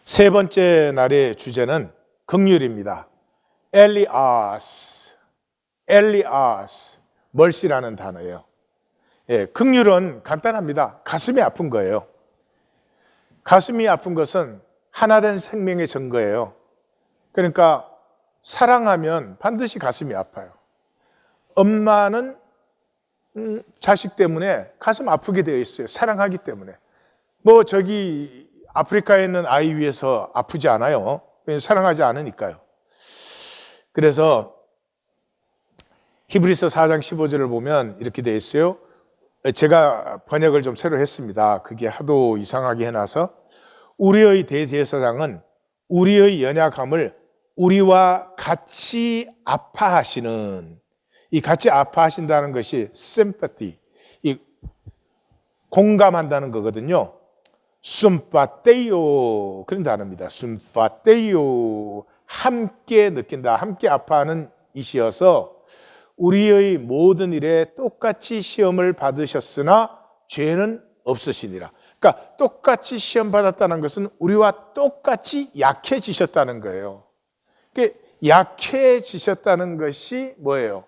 세 번째 날의 주제는 긍휼입니다. 엘리아스, 멀시라는 단어예요. 긍휼은 간단합니다. 가슴이 아픈 거예요. 가슴이 아픈 것은 하나된 생명의 증거예요. 그러니까 사랑하면 반드시 가슴이 아파요. 엄마는 자식 때문에 가슴 아프게 되어 있어요. 사랑하기 때문에. 저기 아프리카에 있는 아이 위해서 아프지 않아요. 사랑하지 않으니까요. 그래서 히브리서 4장 15절을 보면 이렇게 되어 있어요. 제가 번역을 좀 새로 했습니다. 그게 하도 이상하게 해놔서 우리의 대제사장은 우리의 연약함을 우리와 같이 아파하시는, 이 같이 아파하신다는 것이 sympathy, 이 공감한다는 거거든요. 숨파테이오 그런 단어입니다. 숨파테이오, 함께 느낀다, 함께 아파하는 이시여서 우리의 모든 일에 똑같이 시험을 받으셨으나 죄는 없으시니라. 그러니까 똑같이 시험 받았다는 것은 우리와 똑같이 약해지셨다는 거예요. 약해지셨다는 것이 뭐예요?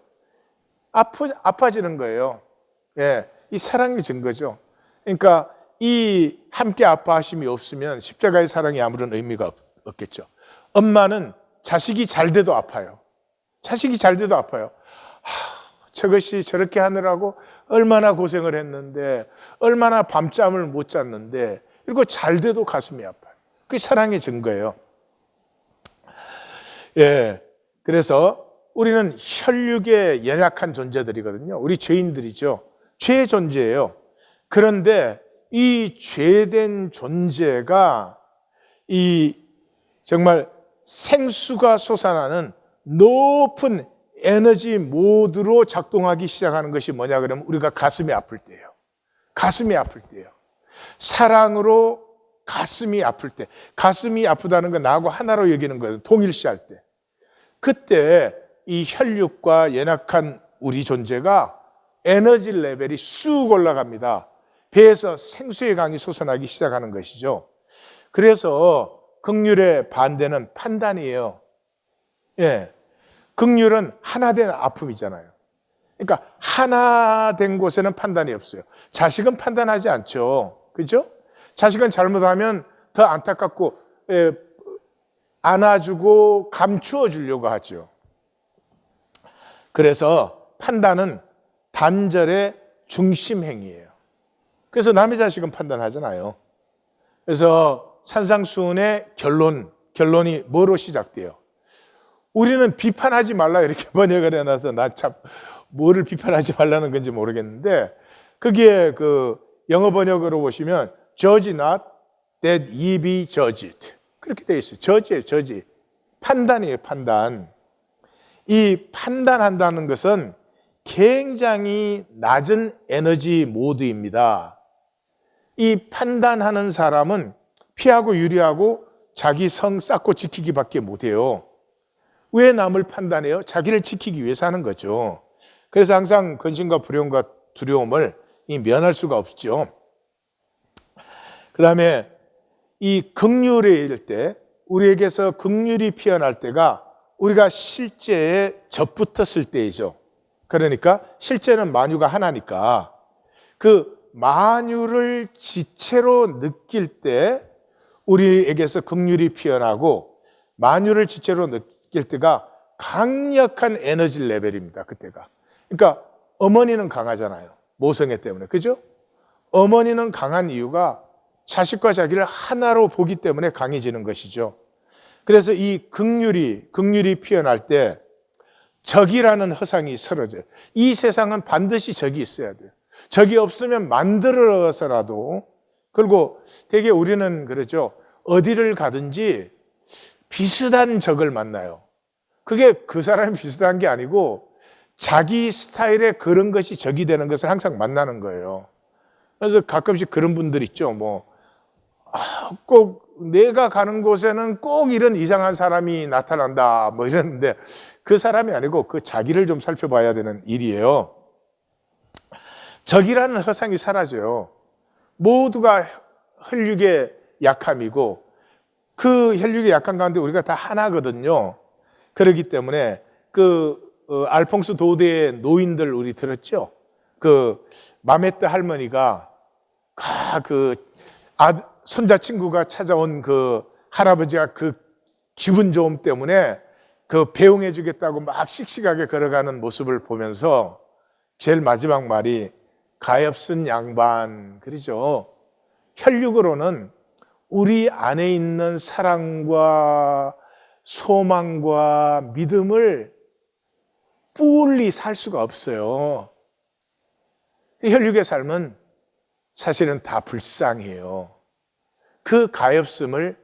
아파지는 거예요. 이 사랑의 증거죠. 그러니까 이 함께 아파하심이 없으면 십자가의 사랑이 아무런 의미가 없겠죠. 엄마는 자식이 잘 돼도 아파요. 자식이 잘 돼도 아파요. 저것이 저렇게 하느라고 얼마나 고생을 했는데, 얼마나 밤잠을 못 잤는데, 그리고 잘 돼도 가슴이 아파요. 그게 사랑의 증거예요. 그래서 우리는 혈육에 연약한 존재들이거든요. 우리 죄인들이죠. 죄의 존재예요. 그런데 이 죄된 존재가 이 정말 생수가 솟아나는 높은 에너지 모드로 작동하기 시작하는 것이 뭐냐 그러면 우리가 가슴이 아플 때예요. 가슴이 아플 때예요. 사랑으로 가슴이 아플 때, 가슴이 아프다는 건 나하고 하나로 여기는 거예요. 동일시할 때. 그때 이 혈육과 연약한 우리 존재가 에너지 레벨이 쑥 올라갑니다. 배에서 생수의 강이 솟아나기 시작하는 것이죠. 그래서 긍휼의 반대는 판단이에요. 긍휼은 하나된 아픔이잖아요. 그러니까 하나된 곳에는 판단이 없어요. 자식은 판단하지 않죠. 그렇죠? 자식은 잘못하면 더 안타깝고 안아주고 감추어 주려고 하죠. 그래서 판단은 단절의 중심 행위예요. 그래서 남의 자식은 판단하잖아요. 그래서 산상수훈의 결론이 뭐로 시작돼요? 우리는 비판하지 말라 이렇게 번역을 해놔서 나 참 뭐를 비판하지 말라는 건지 모르겠는데, 그게 그 영어 번역으로 보시면 judge not that ye be judged 그렇게 돼 있어요. judge예요, judge. 판단이에요, 판단. 이 판단한다는 것은 굉장히 낮은 에너지 모드입니다. 이 판단하는 사람은 피하고 유리하고 자기 성 쌓고 지키기밖에 못해요. 왜 남을 판단해요? 자기를 지키기 위해서 하는 거죠. 그래서 항상 근심과 불용과 두려움을 면할 수가 없죠. 그 다음에 이 긍휼일 때, 우리에게서 긍휼이 피어날 때가 우리가 실제에 접붙었을 때이죠. 그러니까 실제는 만유가 하나니까 그 만유를 지체로 느낄 때 우리에게서 긍휼이 피어나고, 만유를 지체로 느낄 때가 강력한 에너지 레벨입니다. 그때가. 그러니까 어머니는 강하잖아요. 모성애 때문에. 그죠? 어머니는 강한 이유가 자식과 자기를 하나로 보기 때문에 강해지는 것이죠. 그래서 이 긍휼이 피어날 때 적이라는 허상이 사라져요. 이 세상은 반드시 적이 있어야 돼요. 적이 없으면 만들어서라도, 그리고 되게 우리는 그러죠. 어디를 가든지 비슷한 적을 만나요. 그게 그 사람이 비슷한 게 아니고 자기 스타일에 그런 것이 적이 되는 것을 항상 만나는 거예요. 그래서 가끔씩 그런 분들 있죠. 꼭 내가 가는 곳에는 꼭 이런 이상한 사람이 나타난다 이러는데, 그 사람이 아니고 그 자기를 좀 살펴봐야 되는 일이에요. 적이라는 허상이 사라져요. 모두가 혈육의 약함이고 그 혈육의 약한 가운데 우리가 다 하나거든요. 그렇기 때문에 알퐁스 도데의 노인들 우리 들었죠? 마메트 할머니가 손자 친구가 찾아온 할아버지가 기분 좋음 때문에 배웅해 주겠다고 막 씩씩하게 걸어가는 모습을 보면서 제일 마지막 말이 가엾은 양반, 그러죠. 혈육으로는 우리 안에 있는 사랑과 소망과 믿음을 뿔리 살 수가 없어요. 혈육의 삶은 사실은 다 불쌍해요. 그 가엾음을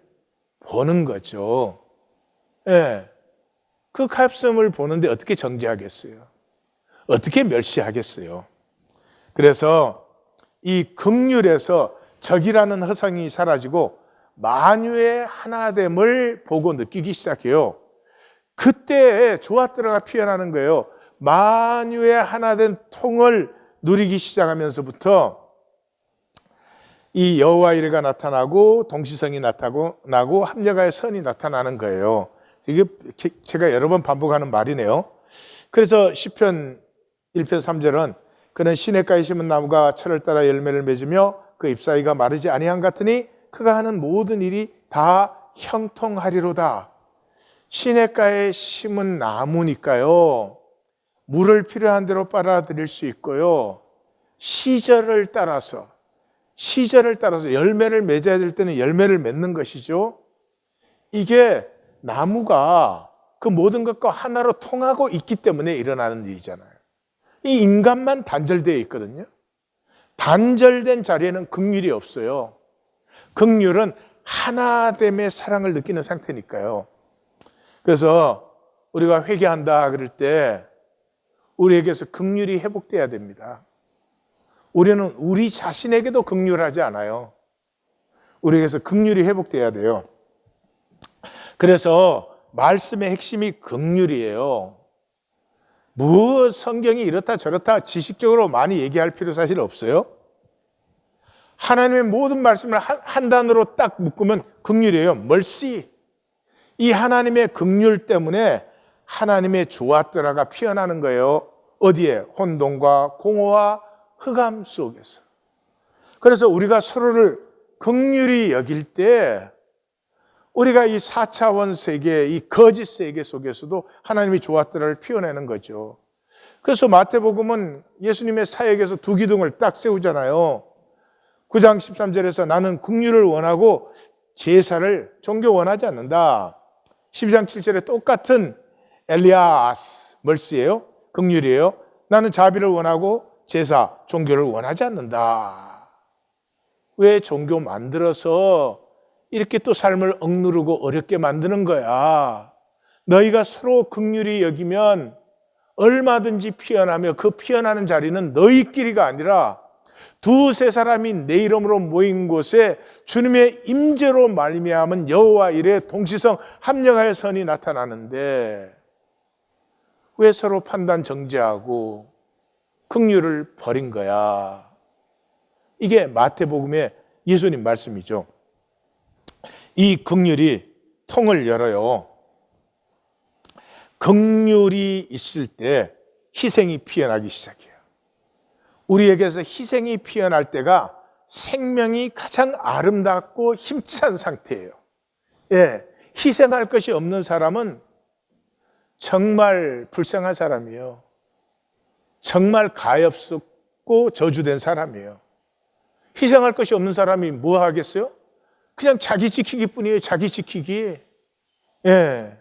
보는 거죠. 예. 그 가엾음을 보는데 어떻게 정죄하겠어요? 어떻게 멸시하겠어요? 그래서 이 긍휼에서 적이라는 허상이 사라지고 만유의 하나됨을 보고 느끼기 시작해요. 그때 조화들어가 피어나는 거예요. 만유의 하나된 통을 누리기 시작하면서부터 이 여호와 이레가 나타나고 동시성이 나타나고 합력하여 선이 나타나는 거예요. 이게 제가 여러 번 반복하는 말이네요. 그래서 시편 1편 3절은 그는 시냇가에 심은 나무가 철을 따라 열매를 맺으며 그 잎사귀가 마르지 아니한 같으니 그가 하는 모든 일이 다 형통하리로다. 시냇가에 심은 나무니까요, 물을 필요한 대로 빨아들일 수 있고요, 시절을 따라서 열매를 맺어야 될 때는 열매를 맺는 것이죠. 이게 나무가 그 모든 것과 하나로 통하고 있기 때문에 일어나는 일이잖아요. 이 인간만 단절되어 있거든요. 단절된 자리에는 긍휼이 없어요. 긍휼은 하나됨의 사랑을 느끼는 상태니까요. 그래서 우리가 회개한다 그럴 때 우리에게서 긍휼이 회복돼야 됩니다. 우리는 우리 자신에게도 긍휼하지 않아요. 우리에게서 긍휼이 회복돼야 돼요. 그래서 말씀의 핵심이 긍휼이에요. 성경이 이렇다 저렇다 지식적으로 많이 얘기할 필요 사실 없어요. 하나님의 모든 말씀을 한 단어로 딱 묶으면 긍휼이에요. mercy. 이 하나님의 긍휼 때문에 하나님의 조화들아가 피어나는 거예요. 어디에? 혼돈과 공허와 흑암 속에서. 그래서 우리가 서로를 긍휼히 여길 때 우리가 이 4차원 세계, 이 거짓 세계 속에서도 하나님이 조화들아를 피워내는 거죠. 그래서 마태복음은 예수님의 사역에서 두 기둥을 딱 세우잖아요. 9장 13절에서 나는 긍휼을 원하고 제사를 종교 원하지 않는다. 12장 7절에 똑같은 엘리아스, 멀시예요. 긍휼이에요. 나는 자비를 원하고 제사, 종교를 원하지 않는다. 왜 종교 만들어서 이렇게 또 삶을 억누르고 어렵게 만드는 거야? 너희가 서로 긍휼히 여기면 얼마든지 피어나며 그 피어나는 자리는 너희끼리가 아니라 두세 사람이 내 이름으로 모인 곳에 주님의 임재로 말미암은 여호와 이레 동시성 합력하여 선이 나타나는데 왜 서로 판단 정죄하고 긍휼을 버린 거야? 이게 마태복음의 예수님 말씀이죠. 이 긍휼이 통을 열어요. 긍휼이 있을 때 희생이 피어나기 시작해요. 우리에게서 희생이 피어날 때가 생명이 가장 아름답고 힘찬 상태예요. 예, 희생할 것이 없는 사람은 정말 불쌍한 사람이에요. 정말 가엾고 저주된 사람이에요. 희생할 것이 없는 사람이 뭐 하겠어요? 그냥 자기 지키기 뿐이에요. 자기 지키기. 예.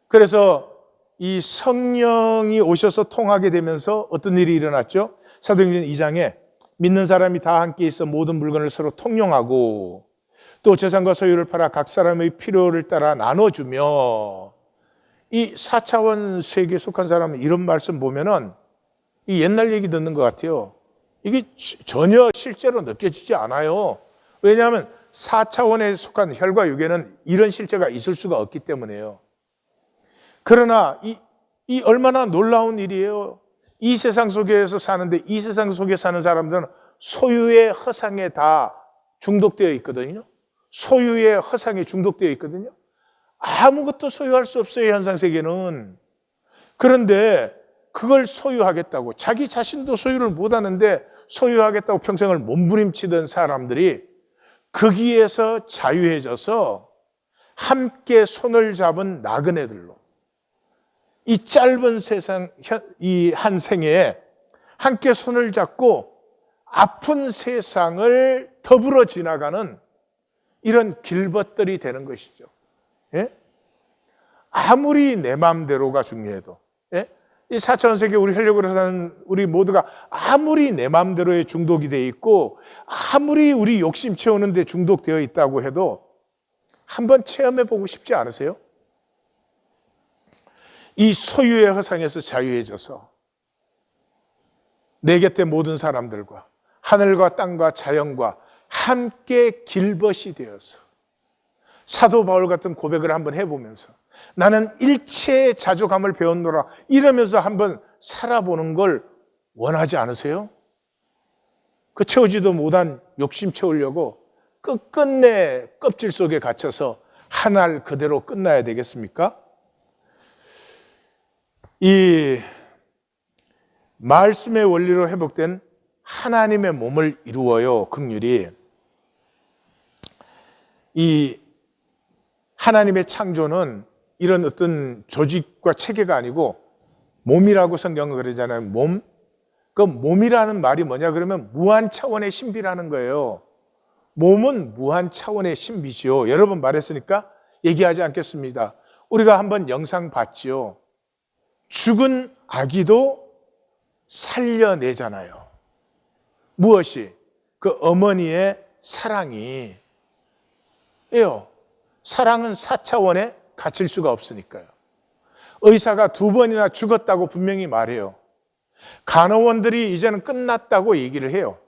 그래서 이 성령이 오셔서 통하게 되면서 어떤 일이 일어났죠? 사도행전 2장에 믿는 사람이 다 함께 있어 모든 물건을 서로 통용하고 또 재산과 소유를 팔아 각 사람의 필요를 따라 나눠주며, 이 4차원 세계에 속한 사람은 이런 말씀 보면은 이 옛날 얘기 듣는 것 같아요. 이게 전혀 실제로 느껴지지 않아요. 왜냐하면 4차원에 속한 혈과 육에는 이런 실제가 있을 수가 없기 때문에요. 그러나 이 얼마나 놀라운 일이에요. 이 세상 속에서 사는데 이 세상 속에 사는 사람들은 소유의 허상에 다 중독되어 있거든요. 소유의 허상에 중독되어 있거든요. 아무것도 소유할 수 없어요, 현상세계는. 그런데 그걸 소유하겠다고, 자기 자신도 소유를 못하는데 소유하겠다고 평생을 몸부림치던 사람들이 거기에서 자유해져서 함께 손을 잡은 나그네들로, 이 짧은 세상, 이 한 생에 함께 손을 잡고 아픈 세상을 더불어 지나가는 이런 길벗들이 되는 것이죠. 예? 아무리 내 마음대로가 중요해도, 예? 이 4차원 세계 우리 혈육으로 사는 우리 모두가 아무리 내 마음대로에 중독이 되어 있고 아무리 우리 욕심 채우는 데 중독되어 있다고 해도 한번 체험해 보고 싶지 않으세요? 이 소유의 허상에서 자유해져서 내 곁에 모든 사람들과 하늘과 땅과 자연과 함께 길벗이 되어서 사도 바울 같은 고백을 한번 해보면서 나는 일체의 자족함을 배웠노라 이러면서 한번 살아보는 걸 원하지 않으세요? 그 채우지도 못한 욕심 채우려고 끝끝내 껍질 속에 갇혀서 한 알 그대로 끝나야 되겠습니까? 이 말씀의 원리로 회복된 하나님의 몸을 이루어요, 긍휼이. 이 하나님의 창조는 이런 어떤 조직과 체계가 아니고 몸이라고 성경은 그러잖아요. 몸. 그 몸이라는 말이 뭐냐 그러면 무한 차원의 신비라는 거예요. 몸은 무한 차원의 신비지요. 여러 번 말했으니까 얘기하지 않겠습니다. 우리가 한번 영상 봤지요. 죽은 아기도 살려내잖아요. 무엇이? 그 어머니의 사랑이. 예요. 사랑은 4차원에 갇힐 수가 없으니까요. 의사가 2번이나 죽었다고 분명히 말해요. 간호원들이 이제는 끝났다고 얘기를 해요.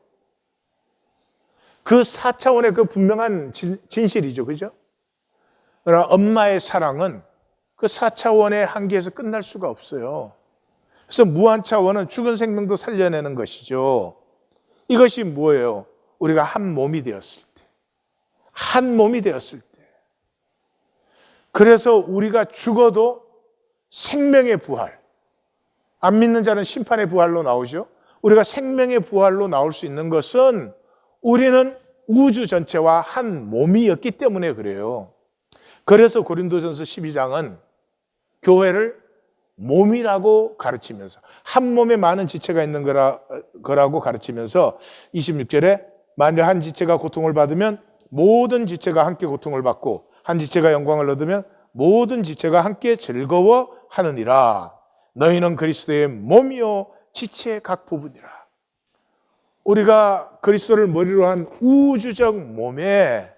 그 4차원의 그 분명한 진실이죠. 그죠? 그러나 엄마의 사랑은 그 4차원의 한계에서 끝날 수가 없어요. 그래서 무한차원은 죽은 생명도 살려내는 것이죠. 이것이 뭐예요? 우리가 한 몸이 되었을 때. 한 몸이 되었을 때. 그래서 우리가 죽어도 생명의 부활. 안 믿는 자는 심판의 부활로 나오죠. 우리가 생명의 부활로 나올 수 있는 것은 우리는 우주 전체와 한 몸이었기 때문에 그래요. 그래서 고린도전서 12장은 교회를 몸이라고 가르치면서 한 몸에 많은 지체가 있는 거라고 가르치면서 26절에 만일 한 지체가 고통을 받으면 모든 지체가 함께 고통을 받고 한 지체가 영광을 얻으면 모든 지체가 함께 즐거워하느니라. 너희는 그리스도의 몸이요 지체의 각 부분이라. 우리가 그리스도를 머리로 한 우주적 몸에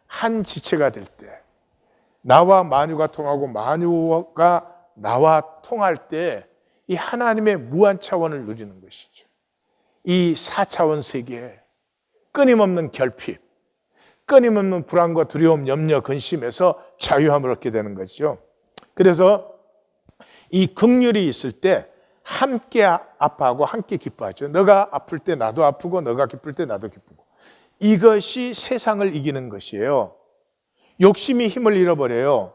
한 지체가 될 때, 나와 만유가 통하고 만유가 나와 통할 때 이 하나님의 무한 차원을 누리는 것이죠. 이 4차원 세계에 끊임없는 결핍, 끊임없는 불안과 두려움, 염려, 근심에서 자유함을 얻게 되는 것이죠. 그래서 이 긍휼이 있을 때 함께 아파하고 함께 기뻐하죠. 너가 아플 때 나도 아프고 너가 기쁠 때 나도 기쁘고. 이것이 세상을 이기는 것이에요. 욕심이 힘을 잃어버려요.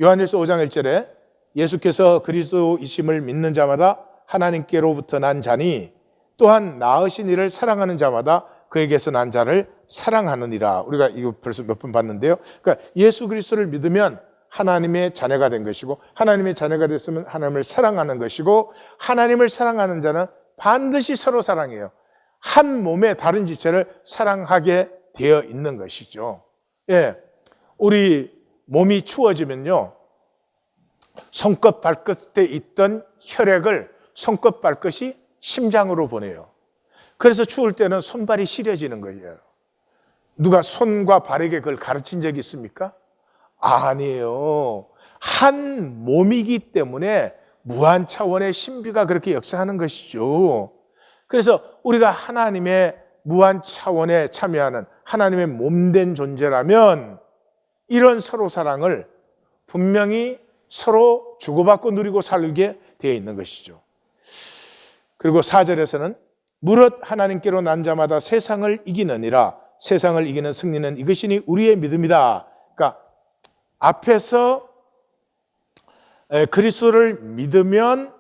요한일서 5장 1절에 예수께서 그리스도이심을 믿는 자마다 하나님께로부터 난 자니 또한 낳으신 이를 사랑하는 자마다 그에게서 난 자를 사랑하느니라. 우리가 이거 벌써 몇 번 봤는데요. 그러니까 예수 그리스도를 믿으면 하나님의 자녀가 된 것이고 하나님의 자녀가 됐으면 하나님을 사랑하는 것이고 하나님을 사랑하는 자는 반드시 서로 사랑해요. 한 몸의 다른 지체를 사랑하게 되어 있는 것이죠. 예, 우리 몸이 추워지면요. 손끝 발끝에 있던 혈액을 손끝 발끝이 심장으로 보내요. 그래서 추울 때는 손발이 시려지는 거예요. 누가 손과 발에게 그걸 가르친 적이 있습니까? 아니에요. 한 몸이기 때문에 무한 차원의 신비가 그렇게 역사하는 것이죠. 그래서 우리가 하나님의 무한 차원에 참여하는 하나님의 몸된 존재라면 이런 서로 사랑을 분명히 서로 주고받고 누리고 살게 되어 있는 것이죠. 그리고 4절에서는 무릇 하나님께로 난 자마다 세상을 이기느니라. 세상을 이기는 승리는 이것이니 우리의 믿음이다. 그러니까 앞에서 그리스도를 믿으면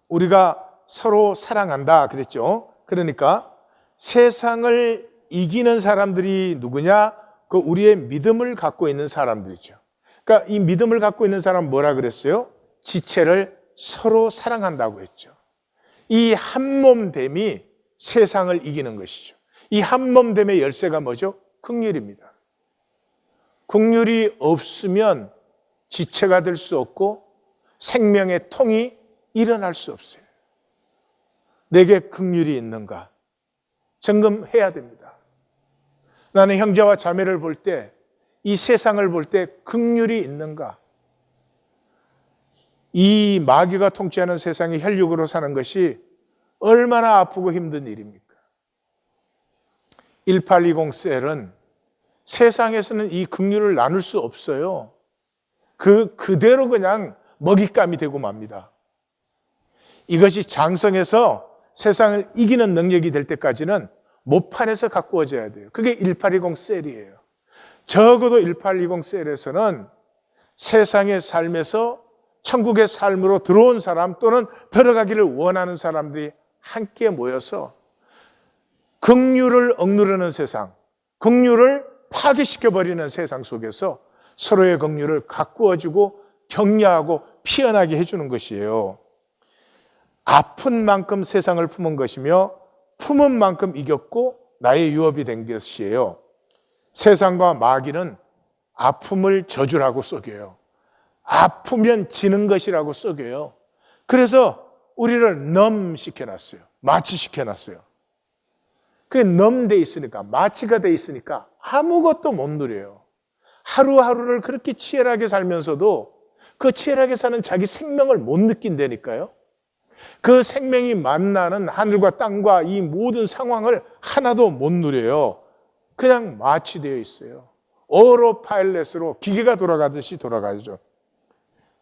우리가 서로 사랑한다 그랬죠. 그러니까 세상을 이기는 사람들이 누구냐? 그 우리의 믿음을 갖고 있는 사람들이죠. 그러니까 이 믿음을 갖고 있는 사람은 뭐라 그랬어요? 지체를 서로 사랑한다고 했죠. 이 한몸됨이 세상을 이기는 것이죠. 이 한몸됨의 열쇠가 뭐죠? 긍휼입니다. 긍휼이 없으면 지체가 될 수 없고 생명의 통이 일어날 수 없어요. 내게 긍휼이 있는가? 점검해야 됩니다. 나는 형제와 자매를 볼 때, 이 세상을 볼 때 긍휼이 있는가? 이 마귀가 통치하는 세상에 혈육으로 사는 것이 얼마나 아프고 힘든 일입니까? 1820 셀은 세상에서는 이 긍휼을 나눌 수 없어요. 그대로 그냥 먹잇감이 되고 맙니다. 이것이 장성해서 세상을 이기는 능력이 될 때까지는 모판에서 가꾸어져야 돼요. 그게 1820 셀이에요. 적어도 1820 셀에서는 세상의 삶에서 천국의 삶으로 들어온 사람 또는 들어가기를 원하는 사람들이 함께 모여서 긍휼을 억누르는 세상, 긍휼을 파괴시켜버리는 세상 속에서 서로의 긍휼을 가꾸어주고 격려하고 피어나게 해주는 것이에요. 아픈 만큼 세상을 품은 것이며 품은 만큼 이겼고 나의 유업이 된 것이에요. 세상과 마귀는 아픔을 저주라고 속여요. 아프면 지는 것이라고 속여요. 그래서 우리를 넘시켜놨어요. 마취시켜놨어요. 그게 넘돼 있으니까, 마취가 돼 있으니까 아무것도 못 누려요. 하루하루를 그렇게 치열하게 살면서도 그 치열하게 사는 자기 생명을 못 느낀다니까요. 그 생명이 만나는 하늘과 땅과 이 모든 상황을 하나도 못 누려요. 그냥 마취되어 있어요. 오로파일렛으로 기계가 돌아가듯이 돌아가죠.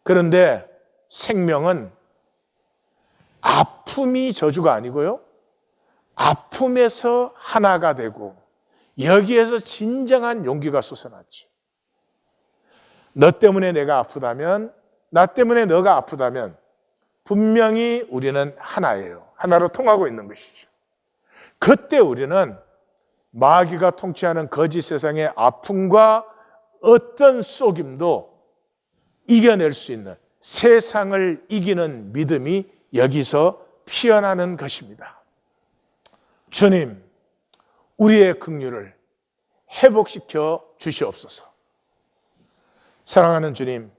그런데 생명은 아픔이 저주가 아니고요. 아픔에서 하나가 되고 여기에서 진정한 용기가 솟아났죠. 너 때문에 내가 아프다면, 나 때문에 너가 아프다면 분명히 우리는 하나예요. 하나로 통하고 있는 것이죠. 그때 우리는 마귀가 통치하는 거짓 세상의 아픔과 어떤 속임도 이겨낼 수 있는 세상을 이기는 믿음이 여기서 피어나는 것입니다. 주님, 우리의 긍휼을 회복시켜 주시옵소서. 사랑하는 주님,